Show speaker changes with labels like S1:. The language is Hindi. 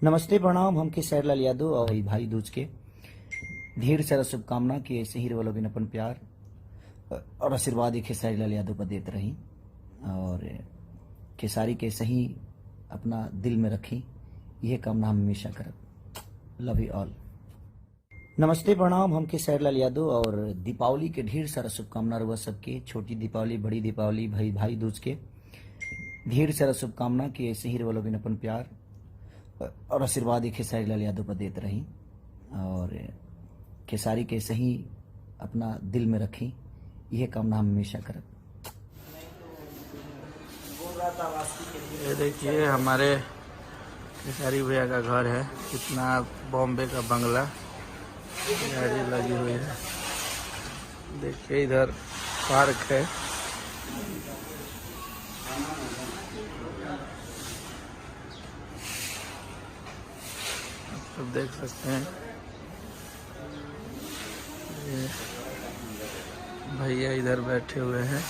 S1: नमस्ते प्रणाम। हम के सैरलाल यादव और भाई दूज के ढेर सारा शुभकामना कि ऐसे ही रहो लोग अपन प्यार और आशीर्वाद एक सैरलाल यादव पर देते रही और खेसारी के सही अपना दिल में रखी। यह कामना हम हमेशा करब। Love you all. नमस्ते प्रणाम। हम के सैरलाल यादव और दीपावली के ढेर सारा शुभकामना रहुआ सबके। छोटी दीपावली, बड़ी दीपावली, भाई दूज के ढेर सारा शुभकामना कि ऐसे ही रहो लोग अपन प्यार और आशीर्वाद एक सैरलाल यादव पर देते रही और खेसारी के सही अपना दिल में रखी। यह कामना हम हमेशा करब।
S2: ये देखिए हमारे खेसारी भैया का घर है। कितना बॉम्बे का बंगला, गाड़ी लगी हुई है। देखिए इधर पार्क है। आप सब देख सकते हैं। ये भैया इधर बैठे हुए हैं।